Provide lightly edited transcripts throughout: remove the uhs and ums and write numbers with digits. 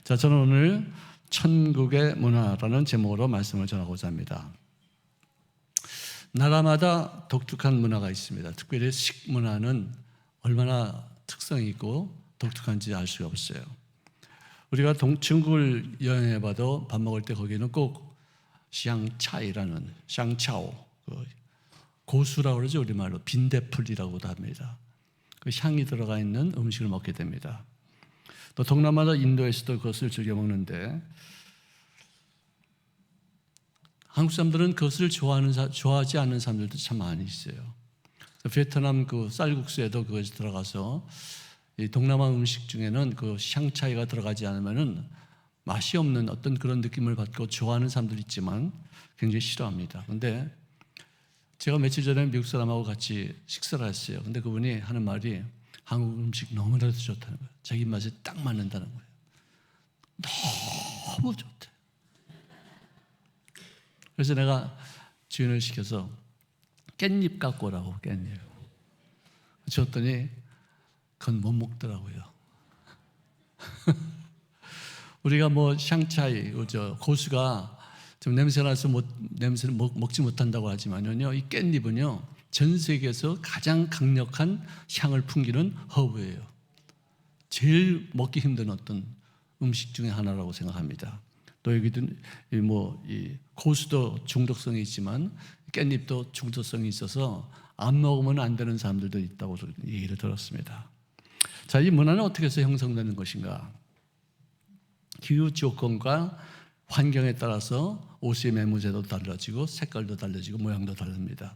자, 저는 오늘 천국의 문화라는 제목으로 말씀을 전하고자 합니다. 나라마다 독특한 문화가 있습니다. 특별히 식문화는 얼마나 특성이 있고 독특한지 알 수가 없어요. 우리가 중국을 여행해봐도 밥 먹을 때 거기는 꼭 샹차이라는 샹차오, 고수라고 그러죠. 우리말로 빈대풀이라고도 합니다. 그 향이 들어가 있는 음식을 먹게 됩니다. 또 동남아나 인도에서도 그것을 즐겨 먹는데 한국 사람들은 그것을 좋아하지 않는 사람들도 참 많이 있어요. 베트남 그 쌀국수에도 그것이 들어가서 이 동남아 음식 중에는 그 샹차이가 들어가지 않으면은 맛이 없는 어떤 그런 느낌을 받고 좋아하는 사람들이 있지만 굉장히 싫어합니다. 근데 제가 며칠 전에 미국 사람하고 같이 식사를 했어요. 근데 그분이 하는 말이 한국 음식 너무나도 좋다는 거예요. 자기 입맛에 딱 맞는다는 거예요. 너무 좋대. 그래서 내가 주인을 시켜서 깻잎 갖고 오라고, 깻잎. 줬더니 그건 못 먹더라고요. 우리가 뭐 샹차이, 고수가 좀 냄새가 나서 냄새를 먹지 못한다고 하지만요, 이 깻잎은요, 전 세계에서 가장 강력한 향을 풍기는 허브예요. 제일 먹기 힘든 어떤 음식 중에 하나라고 생각합니다. 또 여기도 이 고수도 중독성이 있지만 깻잎도 중독성이 있어서 안 먹으면 안 되는 사람들도 있다고 얘기를 들었습니다. 자, 이 문화는 어떻게 해서 형성되는 것인가? 기후 조건과 환경에 따라서 옷의 매무새도 달라지고 색깔도 달라지고 모양도 다릅니다.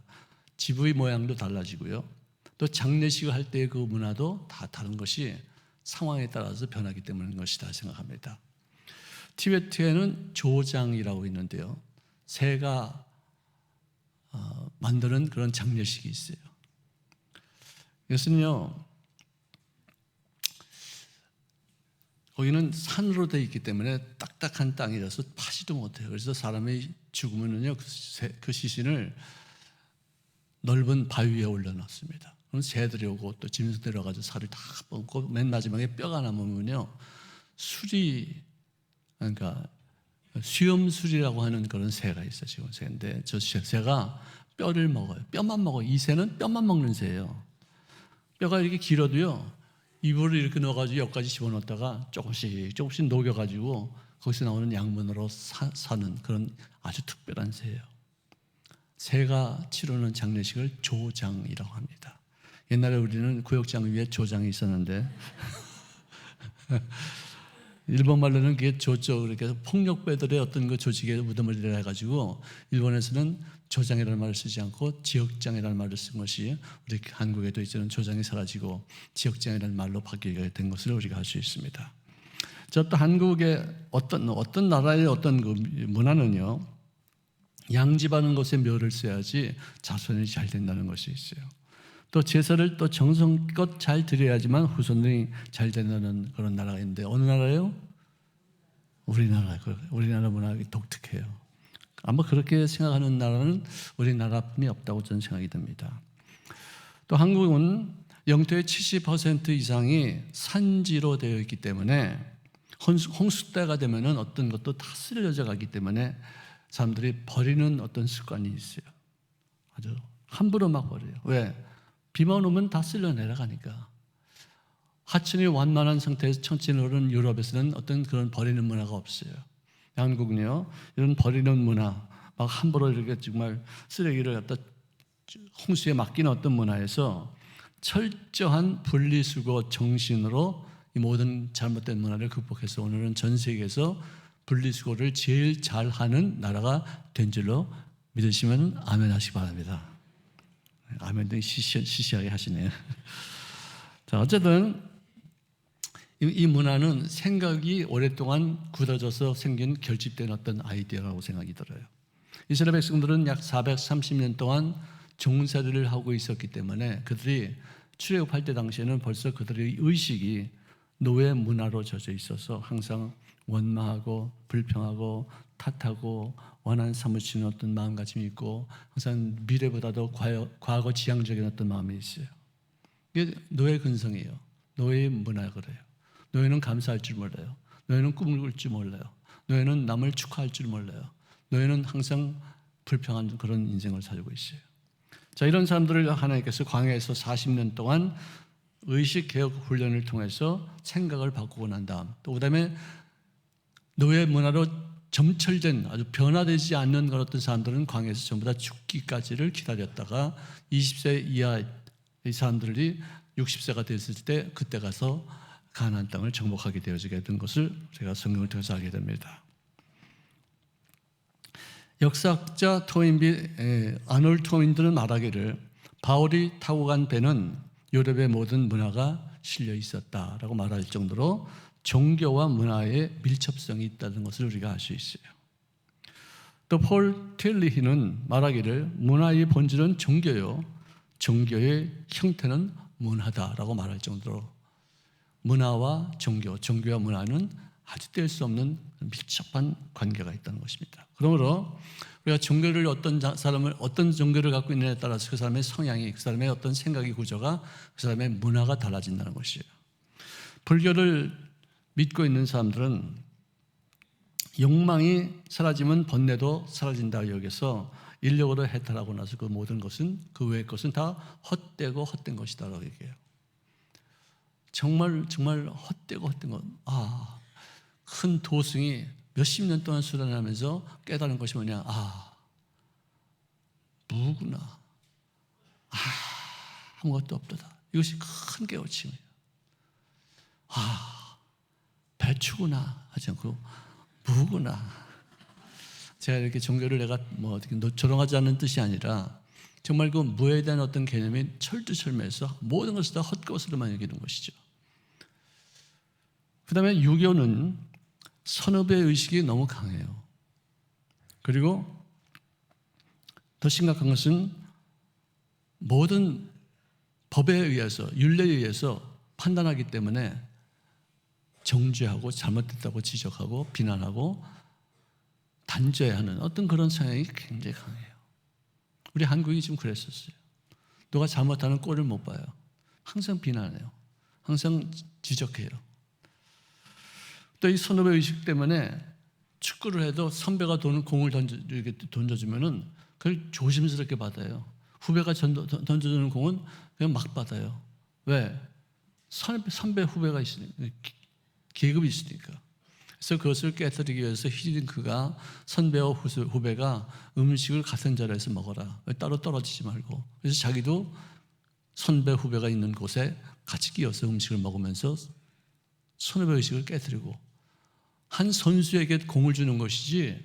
지부의 모양도 달라지고요. 또 장례식을 할 때의 그 문화도 다 다른 것이 상황에 따라서 변하기 때문인 것이다 생각합니다. 티베트에는 조장이라고 있는데요. 새가 만드는 그런 장례식이 있어요. 이것은요, 거기는 산으로 되어 있기 때문에 딱딱한 땅이라서 파지도 못해요. 그래서 사람이 죽으면은요, 그 시신을 넓은 바위 위에 올려놨습니다. 그럼 새들이 오고 또 짐승 들어가서 살을 다 뽑고 맨 마지막에 뼈가 남으면요, 그러니까 수염술이라고 하는 그런 새가 있어요. 지금 새인데 저 새가 뼈를 먹어요. 뼈만 먹어요. 이 새는 뼈만 먹는 새예요. 뼈가 이렇게 길어도요, 입으로 이렇게 넣어가지고 여기까지 집어넣었다가 조금씩 녹여가지고 거기서 나오는 양분으로 사는 그런 아주 특별한 새예요. 새가 치르는 장례식을 조장이라고 합니다. 옛날에 우리는 구역장 위에 조장이 있었는데 일본 말로는 그게 조죠. 그렇게 폭력배들의 어떤 그 조직에 무덤을 내려가지고 일본에서는 조장이라는 말을 쓰지 않고 지역장이라는 말을 쓴 것이 우리 한국에도 이제는 조장이 사라지고 지역장이라는 말로 바뀌게 된 것을 우리가 알 수 있습니다. 저 또 한국의 어떤 나라의 어떤 그 문화는요, 양집하는 것에 묘를 써야지 자손이 잘 된다는 것이 있어요. 또 제사를 또 정성껏 잘 드려야지만 후손이 잘 된다는 그런 나라가 있는데 어느 나라예요? 우리나라 문화가 독특해요. 아마 그렇게 생각하는 나라는 우리나라뿐이 없다고 저는 생각이 듭니다. 또 한국은 영토의 70% 이상이 산지로 되어 있기 때문에 홍수 때가 되면은 어떤 것도 다 쓸려져 가기 때문에 사람들이 버리는 어떤 습관이 있어요. 아주 함부로 막 버려요. 왜? 비만 오면 다 쓸려 내려가니까. 하천이 완만한 상태에서 천천히 흐르는 유럽에서는 어떤 그런 버리는 문화가 없어요. 한국은요, 이런 버리는 문화, 막 함부로 이렇게 정말 쓰레기를 갖다 홍수에 맡기는 어떤 문화에서 철저한 분리수거 정신으로 이 모든 잘못된 문화를 극복해서 오늘은 전 세계에서 분리수거를 제일 잘하는 나라가 된 줄로 믿으시면 아멘 하시기 바랍니다. 아멘도 시시하게 하시네요. 자, 어쨌든 이 문화는 생각이 오랫동안 굳어져서 생긴 결집된 어떤 아이디어라고 생각이 들어요. 이스라엘 백성들은 약 430년 동안 종살이를 하고 있었기 때문에 그들이 출애굽할 때 당시에는 벌써 그들의 의식이 노예 문화로 젖어 있어서 항상 원망하고 불평하고 탓하고 원한 사무치는 어떤 마음가짐이 있고 항상 미래보다도 과거 지향적인 어떤 마음이 있어요. 이게 노예 근성이에요. 노예의 문화가 그래요. 노예는 감사할 줄 몰라요. 너희는 꿈을 꿀 줄 몰라요. 너희는 남을 축하할 줄 몰라요. 너희는 항상 불평한 그런 인생을 살고 있어요. 자, 이런 사람들을 하나님께서 광야에서 40년 동안 의식개혁 훈련을 통해서 생각을 바꾸고 난 다음, 또 그다음에 노예 문화로 점철된 아주 변화되지 않는 그런 어떤 사람들은 광야에서 전부 다 죽기까지를 기다렸다가 20세 이하의 사람들이 60세가 됐을 때 그때 가서 가나안 땅을 정복하게 되어지게 된 것을 제가 성경을 통해서 알게 됩니다. 역사학자 아놀드 토인비는 말하기를 바울이 타고 간 배는 유럽의 모든 문화가 실려 있었다라고 말할 정도로 종교와 문화의 밀접성이 있다는 것을 우리가 알 수 있어요. 또 폴 틸리히는 말하기를 문화의 본질은 종교요, 종교의 형태는 문화다라고 말할 정도로 문화와 종교, 종교와 문화는 아주 뗄 수 없는 밀접한 관계가 있다는 것입니다. 그러므로 우리가 종교를 어떤 종교를 갖고 있느냐에 따라서 그 사람의 성향이, 그 사람의 어떤 생각의 구조가, 그 사람의 문화가 달라진다는 것이에요. 불교를 믿고 있는 사람들은 욕망이 사라지면 번뇌도 사라진다 여기서 인력으로 해탈하고 나서 그 모든 것은, 그 외의 것은 다 헛되고 헛된 것이다라고 얘기해요. 정말 헛되고 헛된 것. 큰 도승이 몇십 년 동안 수련하면서 깨달은 것이 뭐냐? 무구나. 아무것도 없도다. 이것이 큰 깨우침이에요. 배추구나 하지 않고 무구나. 제가 이렇게 종교를 내가 어떻게 조롱하지 않는 뜻이 아니라 정말 그 무에 대한 어떤 개념이 철두철미해서 모든 것을 다 헛것으로만 여기는 것이죠. 그 다음에 유교는 선업의 의식이 너무 강해요. 그리고 더 심각한 것은 모든 법에 의해서, 율례에 의해서 판단하기 때문에 정죄하고 잘못됐다고 지적하고 비난하고 단죄하는 어떤 그런 성향이 굉장히 강해요. 우리 한국이 지금 그랬었어요. 누가 잘못하는 꼴을 못 봐요. 항상 비난해요. 항상 지적해요. 또 이 선업의 의식 때문에 축구를 해도 선배가 공을 던져주면은 그걸 조심스럽게 받아요. 후배가 던져주는 공은 그냥 막 받아요. 왜? 선배 후배가 있으니까, 계급이 있으니까. 그래서 그것을 깨뜨리기 위해서 히딩크가 선배와 후배가 음식을 같은 자리에서 먹어라. 따로 떨어지지 말고. 그래서 자기도 선배 후배가 있는 곳에 같이 끼어서 음식을 먹으면서 선업의 의식을 깨뜨리고, 한 선수에게 공을 주는 것이지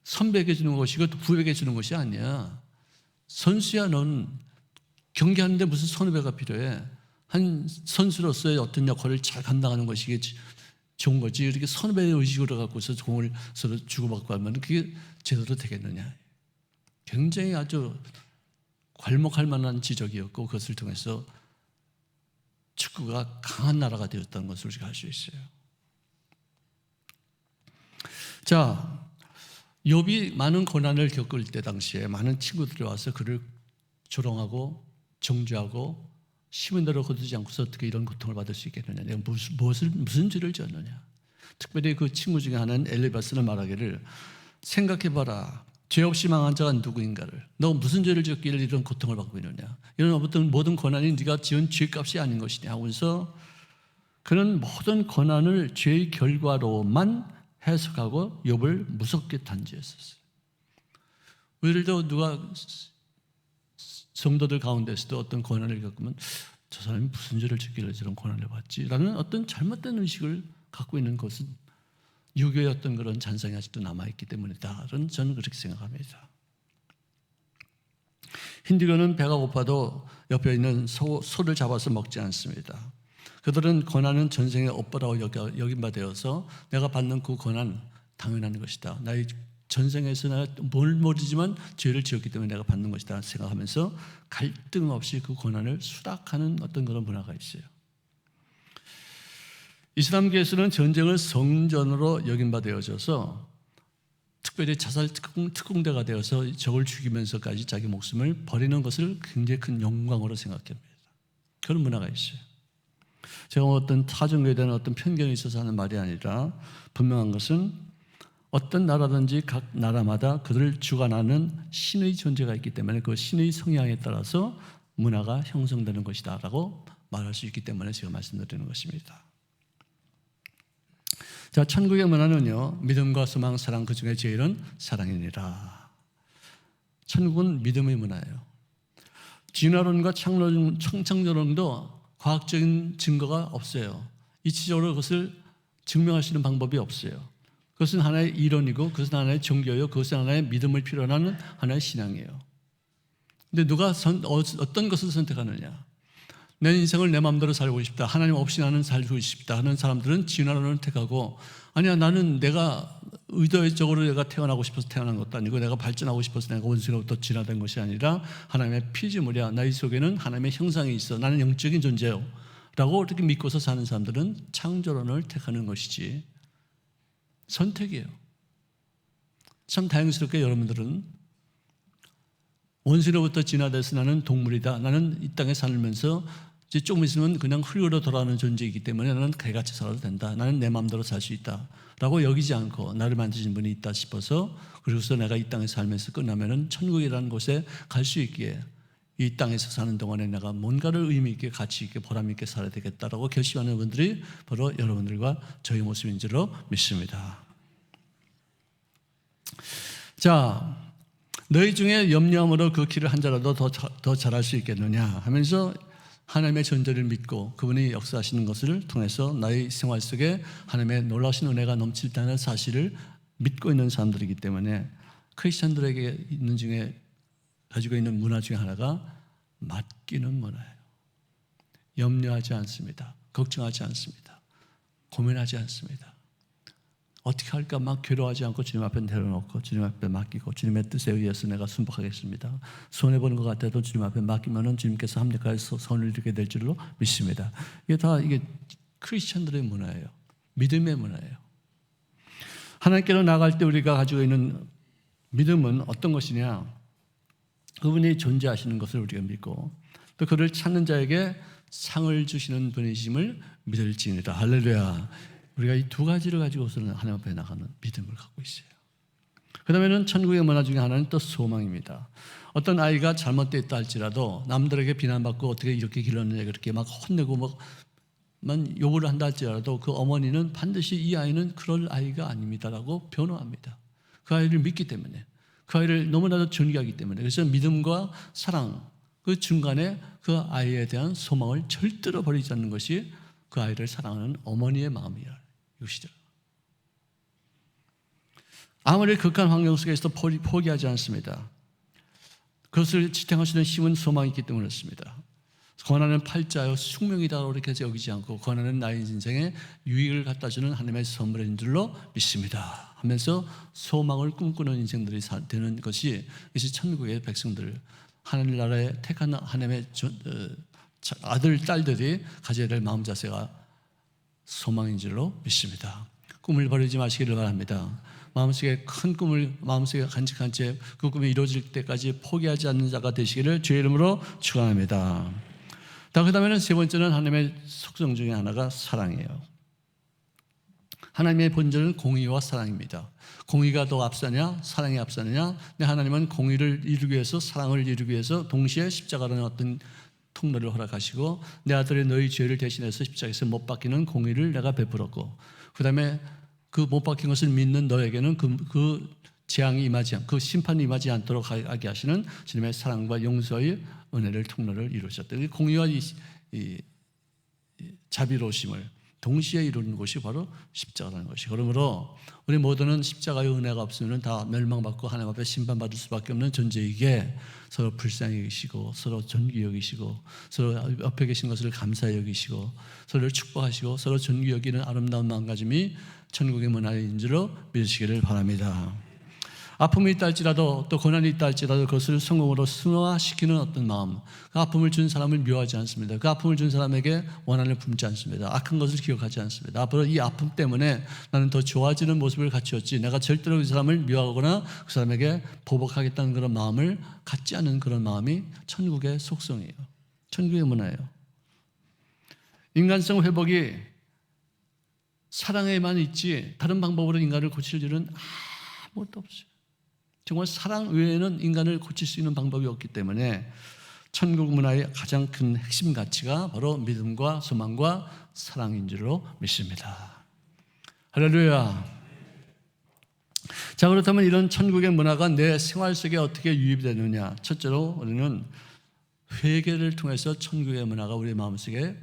선배에게 주는 것이고 후배에게 주는 것이 아니야. 선수야, 넌 경기하는데 무슨 선후배가 필요해? 한 선수로서의 어떤 역할을 잘 감당하는 것이 좋은 거지. 이렇게 선후배의 의식으로 갖고서 공을 서로 주고받고 하면 그게 제대로 되겠느냐. 굉장히 아주 괄목할 만한 지적이었고, 그것을 통해서 축구가 강한 나라가 되었다는 것을 우리가 알 수 있어요. 자, 욥이 많은 고난을 겪을 때 당시에 많은 친구들이 와서 그를 조롱하고 정죄하고 시민대로 거두지 않고서 어떻게 이런 고통을 받을 수 있겠느냐, 내가 무슨 죄를 지었느냐. 특별히 그 친구 중에 하나는 엘리바스는 말하기를 생각해봐라. 죄 없이 망한 자가 누구인가를. 너 무슨 죄를 지었길래 이런 고통을 받고 있느냐. 이런 어떤 모든 고난이 네가 지은 죄값이 아닌 것이냐 하면서 그는 모든 고난을 죄의 결과로만 해석하고 욥을 무섭게 단죄했었어요. 예를 들어 누가 성도들 가운데서도 어떤 고난을 겪으면 저 사람이 무슨 죄를 짓길래 저런 고난을 받지? 라는 어떤 잘못된 의식을 갖고 있는 것은 유교의 어떤 그런 잔상이 아직도 남아있기 때문이다. 저는 그렇게 생각합니다. 힌두교는 배가 고파도 옆에 있는 소를 잡아서 먹지 않습니다. 그들은 고난은 전생의 업보라고 여긴 바 되어서 내가 받는 그 고난 당연한 것이다. 나의 전생에서 내가 뭘 모르지만 죄를 지었기 때문에 내가 받는 것이다 생각하면서 갈등 없이 그 고난을 수락하는 어떤 그런 문화가 있어요. 이슬람교에서는 전쟁을 성전으로 여긴 바 되어져서 특별히 자살 특공대가 되어서 적을 죽이면서까지 자기 목숨을 버리는 것을 굉장히 큰 영광으로 생각합니다. 그런 문화가 있어요. 제가 어떤 타종교에 대한 어떤 편견이 있어서 하는 말이 아니라 분명한 것은 어떤 나라든지 각 나라마다 그들을 주관하는 신의 존재가 있기 때문에 그 신의 성향에 따라서 문화가 형성되는 것이다 라고 말할 수 있기 때문에 제가 말씀드리는 것입니다. 자, 천국의 문화는요, 믿음과 소망, 사랑, 그 중에 제일은 사랑이니라. 천국은 믿음의 문화예요. 진화론과 창조론도 과학적인 증거가 없어요. 이치적으로 그것을 증명할 수 있는 방법이 없어요. 그것은 하나의 이론이고 그것은 하나의 종교요, 그것은 하나의 믿음을 필요로 하는 하나의 신앙이에요. 근데 누가 어떤 것을 선택하느냐? 내 인생을 내 마음대로 살고 싶다, 하나님 없이 나는 살고 싶다 하는 사람들은 진화론을 택하고, 아니야, 나는 내가 의도적으로 내가 태어나고 싶어서 태어난 것도 아니고 내가 발전하고 싶어서 내가 원수로부터 진화된 것이 아니라 하나님의 피조물이야, 나의 속에는 하나님의 형상이 있어, 나는 영적인 존재요 라고 이렇게 믿고서 사는 사람들은 창조론을 택하는 것이지 선택이에요. 참 다행스럽게 여러분들은 원수로부터 진화돼서 나는 동물이다, 나는 이 땅에 살면서 이제 조금 있으면 그냥 흙으로 돌아오는 존재이기 때문에 나는 개같이 살아도 된다, 나는 내 마음대로 살 수 있다 라고 여기지 않고 나를 만드신 분이 있다 싶어서, 그리고서 내가 이 땅에 살면서 끝나면은 천국이라는 곳에 갈 수 있기에 이 땅에서 사는 동안에 내가 뭔가를 의미 있게, 가치 있게, 보람 있게 살아야 되겠다라고 결심하는 분들이 바로 여러분들과 저희 모습인 줄로 믿습니다. 자, 너희 중에 염려함으로 그 길을 한 자라도 더 잘할 수 있겠느냐 하면서 하나님의 존재를 믿고 그분이 역사하시는 것을 통해서 나의 생활 속에 하나님의 놀라우신 은혜가 넘칠다는 사실을 믿고 있는 사람들이기 때문에 크리스천들에게 있는 중에 가지고 있는 문화 중에 하나가 맡기는 문화예요. 염려하지 않습니다. 걱정하지 않습니다. 고민하지 않습니다. 어떻게 할까 막 괴로워하지 않고 주님 앞에 내려놓고 주님 앞에 맡기고 주님의 뜻에 의해서 내가 순복하겠습니다. 손해보는 것 같아도 주님 앞에 맡기면은 주님께서 합력하여서 선을 이루게 될 줄로 믿습니다. 이게 크리스천들의 문화예요. 믿음의 문화예요. 하나님께로 나아갈 때 우리가 가지고 있는 믿음은 어떤 것이냐? 그분이 존재하시는 것을 우리가 믿고 또 그를 찾는 자에게 상을 주시는 분이심을 믿을지니라. 할렐루야. 우리가 이 두 가지를 가지고서는 하나님 앞에 나가는 믿음을 갖고 있어요. 그 다음에는 천국의 문화 중에 하나는 또 소망입니다. 어떤 아이가 잘못되어 있다 할지라도 남들에게 비난받고 어떻게 이렇게 길렀느냐 그렇게 막 혼내고 만 욕을 한다 할지라도 그 어머니는 반드시 이 아이는 그럴 아이가 아닙니다라고 변호합니다. 그 아이를 믿기 때문에, 그 아이를 너무나도 존경하기 때문에. 그래서 믿음과 사랑 그 중간에 그 아이에 대한 소망을 절대로 버리지 않는 것이 그 아이를 사랑하는 어머니의 마음이야. 이것이죠. 아무리 극한 환경 속에서도 포기하지 않습니다. 그것을 지탱할 수 있는 힘은 소망이 있기 때문에 그렇습니다. 고난은 팔자요 숙명이다 이렇게 여기지 않고 고난은 나의 인생에 유익을 갖다 주는 하나님의 선물인 줄로 믿습니다 하면서 소망을 꿈꾸는 인생들이 되는 것이 천국의 백성들, 하늘나라에 택한 하나님의 아들, 딸들이 가져야 될 마음 자세가 소망인 줄로 믿습니다. 꿈을 버리지 마시기를 바랍니다. 마음속에 큰 꿈을 마음속에 간직한 채 그 꿈이 이루어질 때까지 포기하지 않는 자가 되시기를 주의 이름으로 축원합니다. 그 다음에는 세 번째는 하나님의 속성 중에 하나가 사랑이에요. 하나님의 본질은 공의와 사랑입니다. 공의가 더 앞서냐 사랑이 앞서느냐? 근데 하나님은 공의를 이루기 위해서 사랑을 이루기 위해서 동시에 십자가라는 어떤 통로를 허락하시고 내 아들의 너희 죄를 대신해서 십자가에서 못 박히는 공의를 내가 베풀었고, 그 다음에 그 못 박힌 것을 믿는 너에게는 그 재앙이 임하지 않고 그 심판이 임하지 않도록 하게 하시는 주님의 사랑과 용서의 은혜를 통로를 이루셨다. 공의와 이 자비로우심을 동시에 이루는 것이 바로 십자가라는 것이. 그러므로 우리 모두는 십자가의 은혜가 없으면 다 멸망받고 하나님 앞에 심판받을 수밖에 없는 존재이기에 서로 불쌍히 여기시고 서로 존귀 여기시고 서로 옆에 계신 것을 감사히 여기시고 서로를 축복하시고 서로 존귀 여기는 아름다운 마음가짐이 천국의 문화인 줄로 믿으시기를 바랍니다. 아픔이 있다 할지라도 또 고난이 있다 할지라도 그것을 성공으로 승화시키는 어떤 마음, 그 아픔을 준 사람을 미워하지 않습니다. 그 아픔을 준 사람에게 원한을 품지 않습니다. 악한 것을 기억하지 않습니다. 앞으로 이 아픔 때문에 나는 더 좋아지는 모습을 갖추었지 내가 절대로 그 사람을 미워하거나 그 사람에게 보복하겠다는 그런 마음을 갖지 않는 그런 마음이 천국의 속성이에요. 천국의 문화예요. 인간성 회복이 사랑에만 있지 다른 방법으로 인간을 고칠 일은 아무것도 없어요. 정말 사랑 외에는 인간을 고칠 수 있는 방법이 없기 때문에 천국 문화의 가장 큰 핵심 가치가 바로 믿음과 소망과 사랑인 줄로 믿습니다. 할렐루야. 자, 그렇다면 이런 천국의 문화가 내 생활 속에 어떻게 유입이 되느냐? 첫째로 우리는 회개를 통해서 천국의 문화가 우리 마음속에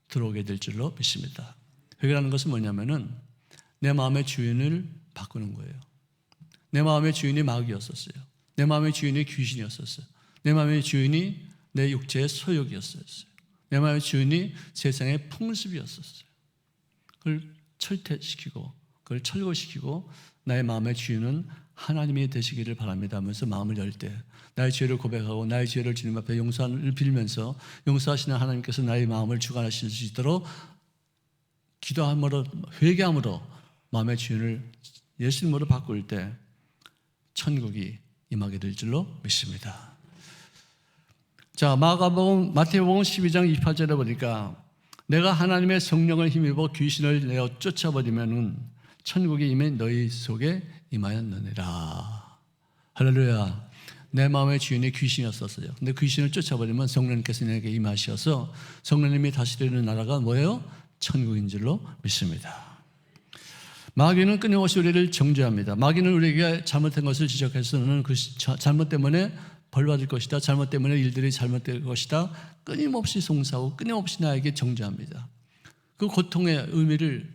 들어오게 될 줄로 믿습니다. 회개라는 것은 뭐냐면은 내 마음의 주인을 바꾸는 거예요. 내 마음의 주인이 마귀였었어요. 내 마음의 주인이 귀신이었었어요. 내 마음의 주인이 내 육체의 소욕이었어요. 내 마음의 주인이 세상의 풍습이었었어요. 그걸 철퇴시키고 그걸 철거시키고 나의 마음의 주인은 하나님이 되시기를 바랍니다 하면서 마음을 열 때 나의 죄를 고백하고 나의 죄를 주님 앞에 용서를 빌면서 용서하시는 하나님께서 나의 마음을 주관하실 수 있도록 기도함으로 회개함으로 마음의 주인을 예수님으로 바꿀 때 천국이 임하게 될 줄로 믿습니다. 자, 마태복음 12장 28절에 보니까 내가 하나님의 성령을 힘입어 귀신을 내어 쫓아버리면은 천국이 이미 너희 속에 임하였느니라. 할렐루야. 내 마음의 주인이 귀신이었었어요. 근데 귀신을 쫓아버리면 성령님께서 내게 임하셔서 성령님이 다스리는 나라가 뭐예요? 천국인 줄로 믿습니다. 마귀는 끊임없이 우리를 정죄합니다. 마귀는 우리에게 잘못된 것을 지적해서 너는 그 잘못 때문에 벌 받을 것이다. 잘못 때문에 일들이 잘못될 것이다. 끊임없이 송사하고 끊임없이 나에게 정죄합니다. 그 고통의 의미를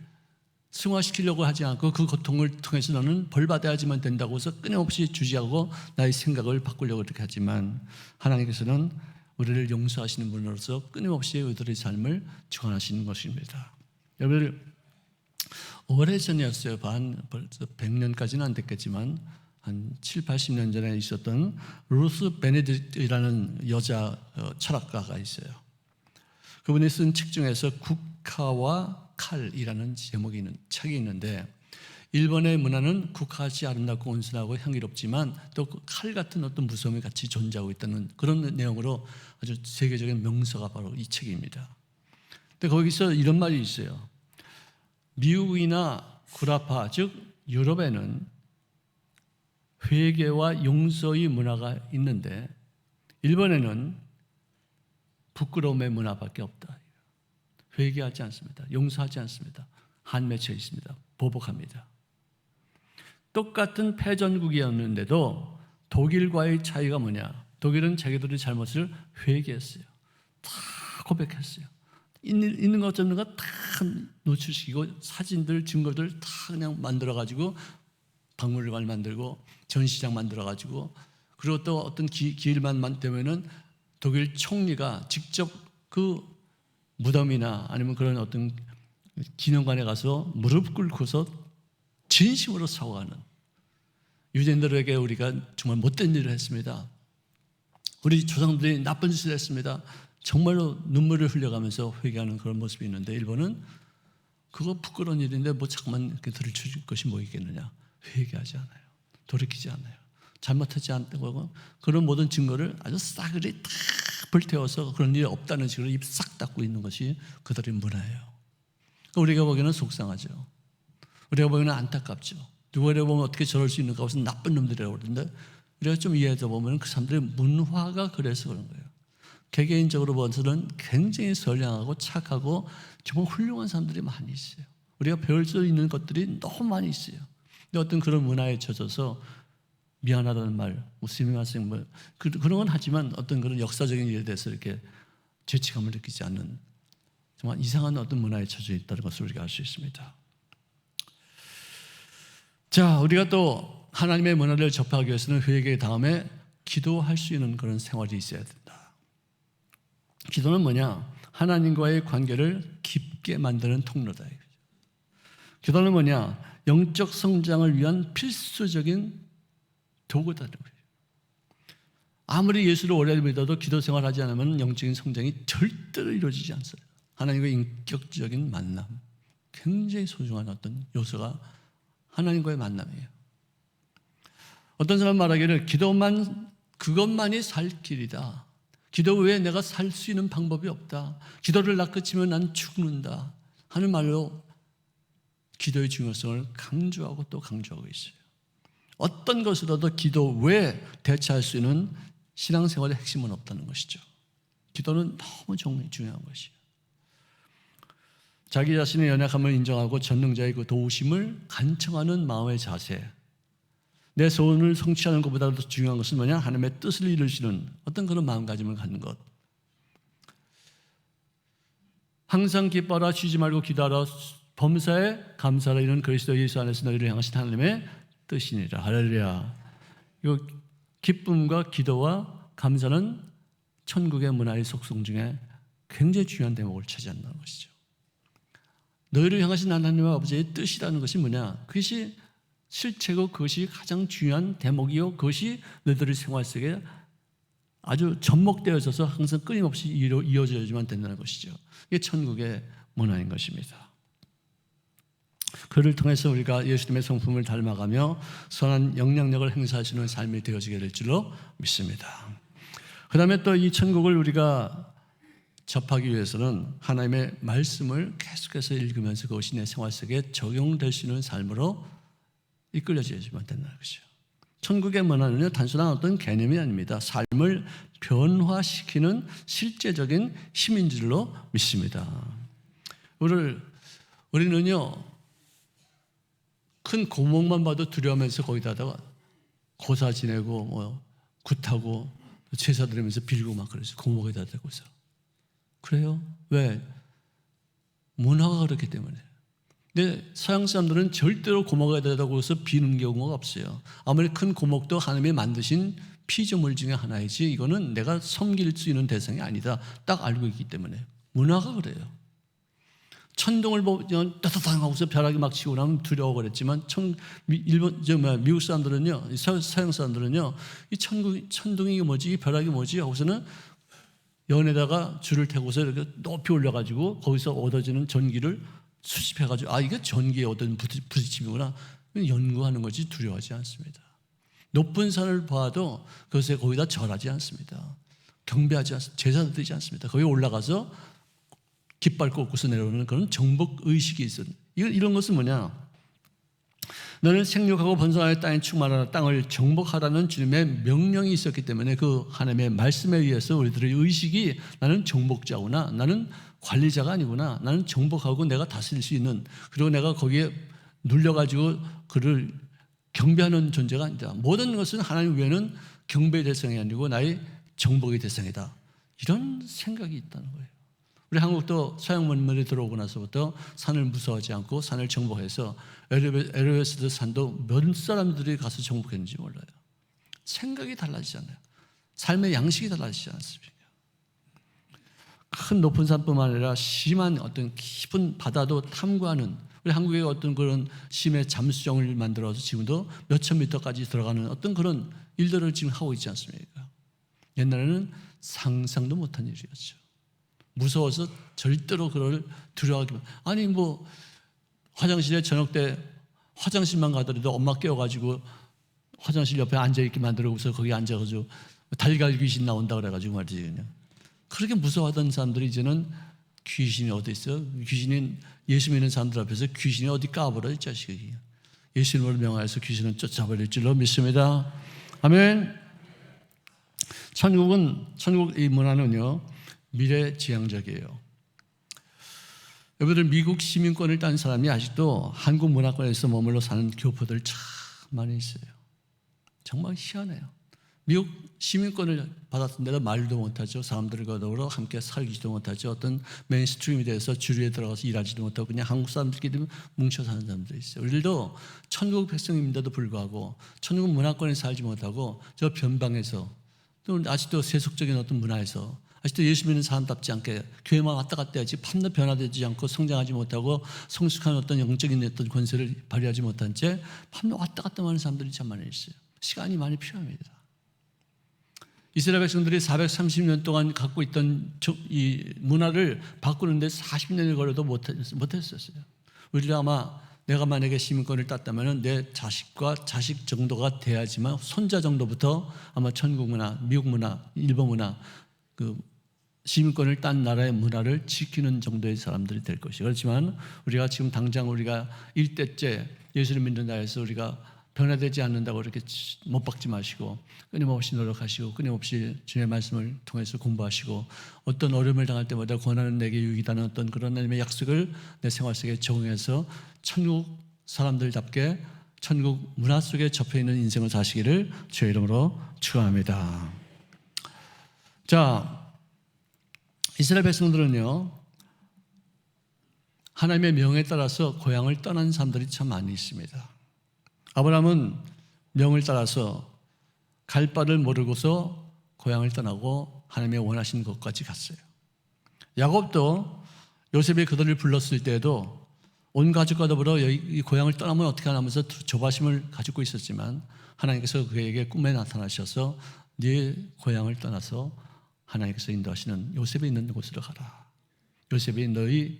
승화시키려고 하지 않고 그 고통을 통해서 너는 벌 받아야지만 된다고 해서 끊임없이 주지하고 나의 생각을 바꾸려고 그렇게 하지만 하나님께서는 우리를 용서하시는 분으로서 끊임없이 우리들의 삶을 주관하시는 것입니다. 여러분 오래전이었어요. 벌써 100년까지는 안 됐겠지만 한 7, 80년 전에 있었던 루스 베네딕트라는 여자 철학가가 있어요. 그분이 쓴 책 중에서 국화와 칼이라는 제목이 있는 책이 있는데 일본의 문화는 국화같이 아름답고 온순하고 향기롭지만 또 칼 같은 어떤 무서움이 같이 존재하고 있다는 그런 내용으로 아주 세계적인 명서가 바로 이 책입니다. 근데 거기서 이런 말이 있어요. 미국이나 구라파 즉 유럽에는 회개와 용서의 문화가 있는데 일본에는 부끄러움의 문화밖에 없다. 회개하지 않습니다. 용서하지 않습니다. 한 맺혀 있습니다. 보복합니다. 똑같은 패전국이었는데도 독일과의 차이가 뭐냐? 독일은 자기들의 잘못을 회개했어요. 다 고백했어요. 있는 것 없는 것 다 노출시키고 사진들, 증거들 다 그냥 만들어가지고 박물관 만들고 전시장 만들어가지고 그리고 또 어떤 기일만 되면은 독일 총리가 직접 그 무덤이나 아니면 그런 어떤 기념관에 가서 무릎 꿇고서 진심으로 사과하는 유대인들에게 우리가 정말 못된 일을 했습니다. 우리 조상들이 나쁜 짓을 했습니다. 정말로 눈물을 흘려가면서 회개하는 그런 모습이 있는데 일본은 그거 부끄러운 일인데 뭐 잠깐만 이렇게 들춰줄 것이 뭐 있겠느냐. 회개하지 않아요. 돌이키지 않아요. 잘못하지 않다고 그런 모든 증거를 아주 싸그리 딱 불태워서 그런 일이 없다는 식으로 입 싹 닫고 있는 것이 그들의 문화예요. 우리가 보기에는 속상하죠. 우리가 보기에는 안타깝죠. 누가 보면 어떻게 저럴 수 있는가 무슨 나쁜 놈들이라고 그러는데 우리가 좀 이해해서 보면 그 사람들의 문화가 그래서 그런 거예요. 개개인적으로 봐서는 굉장히 선량하고 착하고 정말 훌륭한 사람들이 많이 있어요. 우리가 배울 수 있는 것들이 너무 많이 있어요. 근데 어떤 그런 문화에 젖어서 미안하다는 말, 스미마셍 뭐 그런 건 하지만 어떤 그런 역사적인 일에 대해서 이렇게 죄책감을 느끼지 않는 정말 이상한 어떤 문화에 젖어 있다는 것을 우리가 알 수 있습니다. 자, 우리가 또 하나님의 문화를 접하기 위해서는 회개 다음에 기도할 수 있는 그런 생활이 있어야 된다. 기도는 뭐냐? 하나님과의 관계를 깊게 만드는 통로다. 기도는 뭐냐? 영적 성장을 위한 필수적인 도구다는 거예요. 아무리 예수를 오래 믿어도 기도 생활하지 않으면 영적인 성장이 절대로 이루어지지 않습니다. 하나님과의 인격적인 만남, 굉장히 소중한 어떤 요소가 하나님과의 만남이에요. 어떤 사람 말하기를 기도만 그것만이 살 길이다. 기도 외에 내가 살 수 있는 방법이 없다. 기도를 낚아치면 난 죽는다 하는 말로 기도의 중요성을 강조하고 또 강조하고 있어요. 어떤 것으로도 기도 외에 대체할 수 있는 신앙생활의 핵심은 없다는 것이죠. 기도는 너무 중요한 것이에요. 자기 자신의 연약함을 인정하고 전능자의 그 도우심을 간청하는 마음의 자세. 내 소원을 성취하는 것보다도 중요한 것은 뭐냐? 하나님의 뜻을 이루시는 어떤 그런 마음가짐을 갖는 것. 항상 기뻐하라, 쉬지 말고 기도하라, 범사에 감사하라, 이는 그리스도 예수 안에서 너희를 향하신 하나님의 뜻이니라. 할렐루야. 이 기쁨과 기도와 감사는 천국의 문화의 속성 중에 굉장히 중요한 대목을 차지한다는 것이죠. 너희를 향하신 하나님의 아버지의 뜻이라는 것이 뭐냐? 그것이 실체고 그것이 가장 중요한 대목이요, 그것이 너희들의 생활 속에 아주 접목되어 있어서 항상 끊임없이 이어져야지만 된다는 것이죠. 이게 천국의 문화인 것입니다. 그를 통해서 우리가 예수님의 성품을 닮아가며 선한 영향력을 행사하시는 삶이 되어지게 될 줄로 믿습니다. 그 다음에 또 이 천국을 우리가 접하기 위해서는 하나님의 말씀을 계속해서 읽으면서 그것이 내 생활 속에 적용될 수 있는 삶으로 이끌려져야지만 된다는 것이죠. 천국의 문화는요, 단순한 어떤 개념이 아닙니다. 삶을 변화시키는 실제적인 힘인 줄로 믿습니다. 우리는요, 큰 고목만 봐도 두려워하면서 거기다가 고사 지내고 굿하고 제사 드리면서 빌고 막 그러죠. 고목에다 대고서. 그래요? 왜? 문화가 그렇기 때문에. 근데 서양 사람들은 절대로 고목에다 대고서 비는 경우가 없어요. 아무리 큰 고목도 하나님이 만드신 피조물 중에 하나이지 이거는 내가 섬길 수 있는 대상이 아니다. 딱 알고 있기 때문에. 문화가 그래요. 천둥을 보면 따뜻한 하고서 벼락이 막 치고 나면 두려워 그랬지만 미국 사람들은요, 서양 사람들은요, 이 천둥이 뭐지, 이 벼락이 뭐지 하고서는 연에다가 줄을 태고서 이렇게 높이 올려가지고 거기서 얻어지는 전기를 수집해가지고 이게 전기에 얻은 부딪힘이구나 연구하는 거지 두려워하지 않습니다. 높은 산을 봐도 그것에 거기다 절하지 않습니다. 경배하지 않습니다. 제사 드리지 않습니다. 거기 올라가서 깃발 꽂고서 내려오는 그런 정복 의식이 있어요. 이런 것은 뭐냐? 너는 생육하고 번성하여 땅에 충만하라, 땅을 정복하라는 주님의 명령이 있었기 때문에 그 하나님의 말씀에 의해서 우리들의 의식이 나는 정복자구나, 나는 관리자가 아니구나, 나는 정복하고 내가 다스릴 수 있는, 그리고 내가 거기에 눌려가지고 그를 경배하는 존재가 아니다. 모든 것은 하나님 외에는 경배의 대상이 아니고 나의 정복의 대상이다. 이런 생각이 있다는 거예요. 우리 한국도 서양 문물이 들어오고 나서부터 산을 무서워하지 않고 산을 정복해서 에베레스트 산도 몇 사람들이 가서 정복했는지 몰라요. 생각이 달라지잖아요. 삶의 양식이 달라지지 않습니까? 큰 높은 산뿐만 아니라 심한 어떤 깊은 바다도 탐구하는, 우리 한국의 어떤 그런 심해 잠수정을 만들어서 지금도 몇천 미터까지 들어가는 어떤 그런 일들을 지금 하고 있지 않습니까? 옛날에는 상상도 못한 일이었죠. 무서워서 절대로 그걸 두려워하기만. 아니 화장실에 저녁 때 화장실만 가더라도 엄마 깨워가지고 화장실 옆에 앉아있게 만들어서 거기 앉아가지고 달걀 귀신 나온다 그래가지고 말이지 그냥. 그렇게 무서워하던 사람들이 이제는 귀신이 어디 있어요? 귀신이 예수 믿는 사람들 앞에서 귀신이 어디 까불어 이 자식이. 예수님을 명하여서 귀신은 쫓아버릴 줄로 믿습니다. 아멘. 천국 이 문화는요, 미래지향적이에요. 여러분들 미국 시민권을 딴 사람이 아직도 한국 문화권에서 머물러 사는 교포들 참 많이 있어요. 정말 희한해요. 미국 시민권을 받았는데도 말도 못하죠. 사람들과 더불어 함께 살기도 못하죠. 어떤 메인스트림에 대해서 주류에 들어가서 일하지도 못하고 그냥 한국 사람들끼리 뭉쳐 사는 사람들이 있어요. 우리들도 천국 백성임에도 불구하고 천국 문화권에 살지 못하고 저 변방에서 또 아직도 세속적인 어떤 문화에서 아직도 예수 믿는 사람답지 않게 교회만 왔다 갔다 하지 판도 변화되지 않고 성장하지 못하고 성숙한 어떤 영적인 어떤 권세를 발휘하지 못한 채 판도 왔다 갔다 하는 사람들이 참 많이 있어요. 시간이 많이 필요합니다. 이스라엘 백성들이 430년 동안 갖고 있던 이 문화를 바꾸는데 40년이 걸려도 못했었어요. 우리도 아마 내가 만약에 시민권을 땄다면 내 자식과 자식 정도가 돼야지만 손자 정도부터 아마 천국 문화, 미국 문화, 일본 문화 그 시민권을 딴 나라의 문화를 지키는 정도의 사람들이 될 것이요. 그렇지만 우리가 지금 당장 우리가 일대째 예수를 믿는다 해서 우리가 변화되지 않는다고 이렇게 못 박지 마시고 끊임없이 노력하시고 끊임없이 주의 말씀을 통해서 공부하시고 어떤 어려움을 당할 때마다 권한은 내게 유익이라는 어떤 그런 하나님의 약속을 내 생활 속에 적용해서 천국 사람들답게 천국 문화 속에 접해있는 인생을 사시기를 주의 이름으로 축원합니다. 자, 이스라엘 백성들은요, 하나님의 명에 따라서 고향을 떠난 사람들이 참 많이 있습니다. 아브라함은 명을 따라서 갈 바를 모르고서 고향을 떠나고 하나님의 원하신 곳까지 갔어요. 야곱도 요셉이 그들을 불렀을 때에도 온 가족과 더불어 이 고향을 떠나면 어떻게 하면서 조바심을 가지고 있었지만 하나님께서 그에게 꿈에 나타나셔서 네 고향을 떠나서 하나님께서 인도하시는 요셉이 있는 곳으로 가라. 요셉이 너희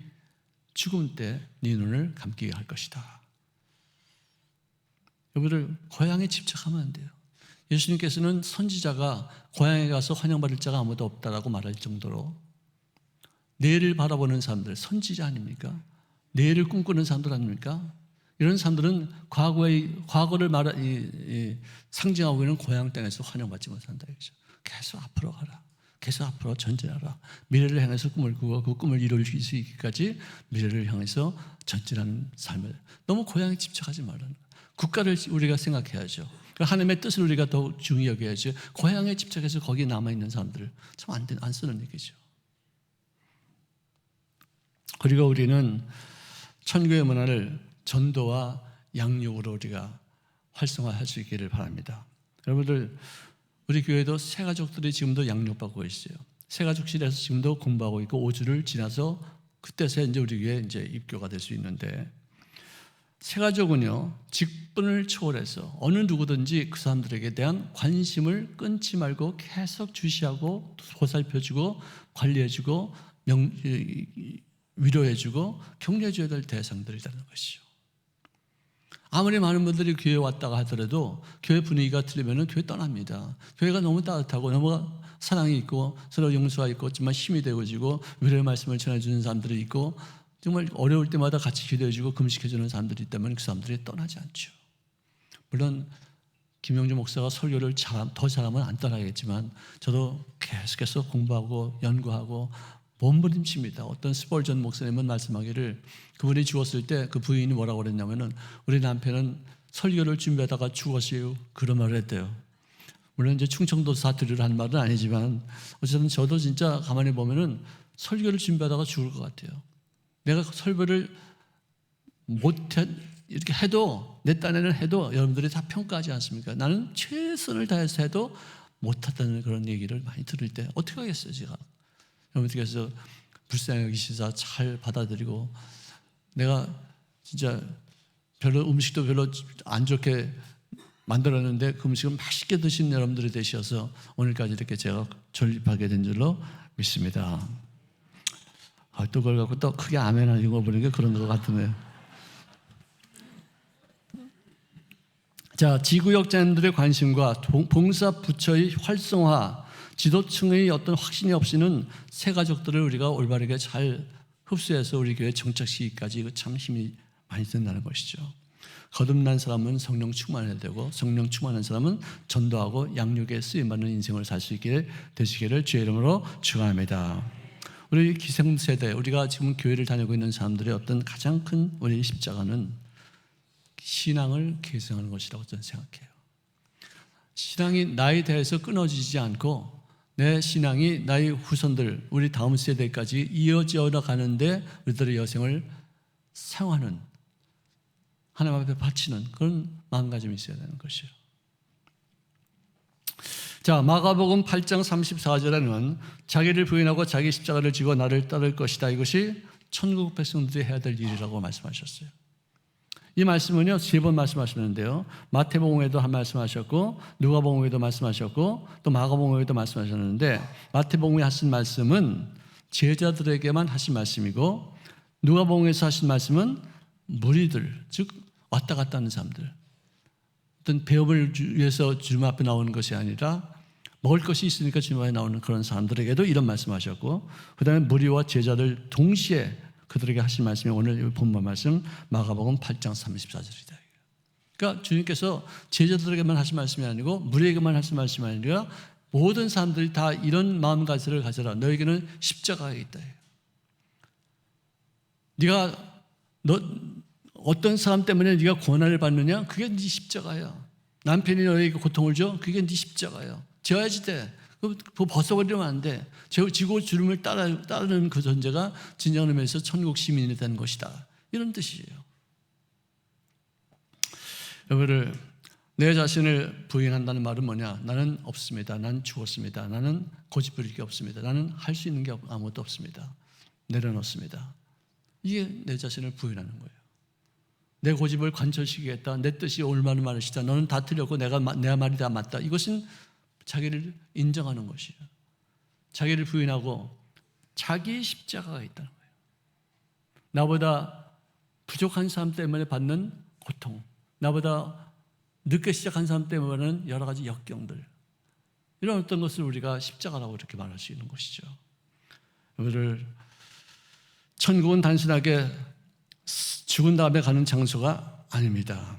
죽음 때 네 눈을 감게 할 것이다. 여러분들 고향에 집착하면 안 돼요. 예수님께서는 선지자가 고향에 가서 환영받을 자가 아무도 없다라고 말할 정도로 내일을 바라보는 사람들, 선지자 아닙니까? 내일을 꿈꾸는 사람들 아닙니까? 이런 사람들은 과거를 상징하고 있는 고향 땅에서 환영받지 못한다. 계속 앞으로 가라. 계속 앞으로 전진하라. 미래를 향해서 꿈을 꾸고 그 꿈을 이룰 수 있기까지 미래를 향해서 전진하는 삶을. 너무 고향에 집착하지 말라는 거예요. 국가를 우리가 생각해야죠. 하나님의 뜻을 우리가 더 중히 여겨야죠. 고향에 집착해서 거기에 남아있는 사람들을 참 안 쓰는 얘기죠. 그리고 우리는 천국의 문화를 전도와 양육으로 우리가 활성화할 수 있기를 바랍니다. 여러분들, 우리 교회도 새 가족들이 지금도 양육받고 있어요. 새 가족실에서 지금도 공부하고 있고 5주를 지나서 그때서 이제 우리 교회에 이제 입교가 될 수 있는데, 새 가족은요, 직분을 초월해서 어느 누구든지 그 사람들에게 대한 관심을 끊지 말고 계속 주시하고 보살펴주고 관리해주고 위로해주고 격려해줘야 될 대상들이라는 것이죠. 아무리 많은 분들이 교회에 왔다가 하더라도 교회 분위기가 틀리면 교회 떠납니다. 교회가 너무 따뜻하고 너무 사랑이 있고 서로 용서가 있고 정말 힘이 되어지고 위로의 말씀을 전해주는 사람들이 있고 정말 어려울 때마다 같이 기도해주고 금식해주는 사람들이 있다면 그 사람들이 떠나지 않죠. 물론 김영주 목사가 설교를 더 잘하면 안 떠나겠지만 저도 계속해서 공부하고 연구하고 몸부림칩니다. 어떤 스펄전 목사님은 말씀하기를 그분이 죽었을 때 그 부인이 뭐라고 그랬냐면은 우리 남편은 설교를 준비하다가 죽었어요. 그런 말을 했대요. 물론 이제 충청도 사투리를 한 말은 아니지만 어쨌든 저도 진짜 가만히 보면은 설교를 준비하다가 죽을 것 같아요. 내가 설교를 이렇게 해도 내 딴에는 해도 여러분들이 다 평가하지 않습니까? 나는 최선을 다해서 해도 못하다는 그런 얘기를 많이 들을 때 어떻게 하겠어요, 제가? 여러분들께서 불쌍히 여기시사 잘 받아들이고 내가 진짜 음식도 별로 안 좋게 만들었는데 그 음식을 맛있게 드신 여러분들이 되셔서 오늘까지 이렇게 제가 존립하게 된 줄로 믿습니다. 또 그걸 갖고 또 크게 아멘 하고 보니까 그런 것 같으네요. 자, 지구역자님들의 관심과 봉사 부처의 활성화, 지도층의 어떤 확신이 없이는 새 가족들을 우리가 올바르게 잘 흡수해서 우리 교회 정착시키기까지 참 힘이 많이 든다는 것이죠. 거듭난 사람은 성령 충만해야 되고 성령 충만한 사람은 전도하고 양육에 쓰임받는 인생을 살 수 있게 되시기를 주의 이름으로 축원합니다. 우리 기성세대, 우리가 지금 교회를 다니고 있는 사람들의 어떤 가장 큰 우리의 십자가는 신앙을 계승하는 것이라고 저는 생각해요. 신앙이 나에 대해서 끊어지지 않고 내 신앙이 나의 후손들, 우리 다음 세대까지 이어져 가는데 우리들의 여생을 사용하는, 하나님 앞에 바치는 그런 마음가짐이 있어야 되는 것이에요. 자, 마가복음 8장 34절에는 자기를 부인하고 자기 십자가를 지고 나를 따를 것이다. 이것이 천국 백성들이 해야 될 일이라고 말씀하셨어요. 이 말씀은요, 3번 말씀하셨는데요. 마태복음에도 한 말씀하셨고, 누가복음에도 말씀하셨고, 또 마가복음에도 말씀하셨는데, 마태복음에 하신 말씀은 제자들에게만 하신 말씀이고, 누가복음에서 하신 말씀은 무리들, 즉 왔다 갔다 하는 사람들, 어떤 배움을 위해서 주님 앞에 나오는 것이 아니라 먹을 것이 있으니까 주님에 나오는 그런 사람들에게도 이런 말씀하셨고, 그다음에 무리와 제자들 동시에 그들에게 하신 말씀이 오늘 본문 말씀 마가복음 8장 34절이다. 그러니까 주님께서 제자들에게만 하신 말씀이 아니고 무리에게만 하신 말씀이 아니라 모든 사람들이 다 이런 마음가짐을 가져라. 너에게는 십자가가 있다. 네가 어떤 사람 때문에 네가 고난을 받느냐? 그게 네 십자가야. 남편이 너에게 고통을 줘? 그게 네 십자가야. 지어야지 돼. 그거 벗어버리면 안 돼. 지고 주름을 따르는 그 존재가 진정한 의미에서 천국 시민이 되는 것이다. 이런 뜻이에요. 여러분들, 내 자신을 부인한다는 말은 뭐냐? 나는 없습니다. 나는 죽었습니다. 나는 고집부릴 게 없습니다. 나는 할 수 있는 게 아무것도 없습니다. 내려놓습니다. 이게 내 자신을 부인하는 거예요. 내 고집을 관철시키겠다. 내 뜻이 옳은 말을 시다. 너는 다 틀렸고 내 말이 다 맞다. 이것은 자기를 인정하는 것이에요. 자기를 부인하고 자기의 십자가가 있다는 거예요. 나보다 부족한 사람 때문에 받는 고통, 나보다 늦게 시작한 사람 때문에 받는 여러 가지 역경들, 이런 어떤 것을 우리가 십자가라고 이렇게 말할 수 있는 것이죠. 여러분들, 천국은 단순하게 죽은 다음에 가는 장소가 아닙니다.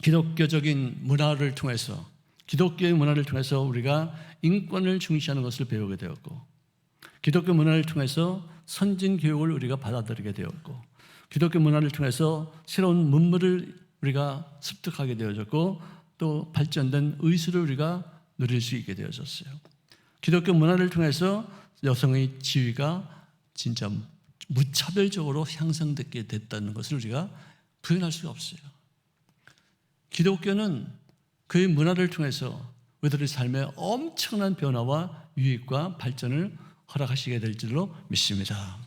기독교적인 문화를 통해서, 기독교의 문화를 통해서 우리가 인권을 중시하는 것을 배우게 되었고, 기독교 문화를 통해서 선진 교육을 우리가 받아들이게 되었고, 기독교 문화를 통해서 새로운 문물을 우리가 습득하게 되어졌고, 또 발전된 의술을 우리가 누릴 수 있게 되어졌어요. 기독교 문화를 통해서 여성의 지위가 진짜 무차별적으로 향상되게 됐다는 것을 우리가 부인할 수가 없어요. 기독교는 그의 문화를 통해서 우리들의 삶에 엄청난 변화와 유익과 발전을 허락하시게 될 줄로 믿습니다.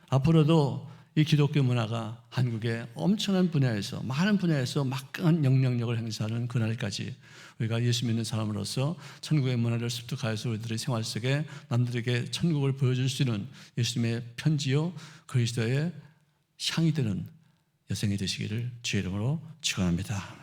앞으로도 이 기독교 문화가 한국의 엄청난 분야에서, 많은 분야에서 막강한 영향력을 행사하는 그날까지 우리가 예수 믿는 사람으로서 천국의 문화를 습득하여서 우리들의 생활 속에 남들에게 천국을 보여줄 수 있는 예수님의 편지요 그리스도의 향이 되는 여성이 되시기를 주의 이름으로 축원합니다.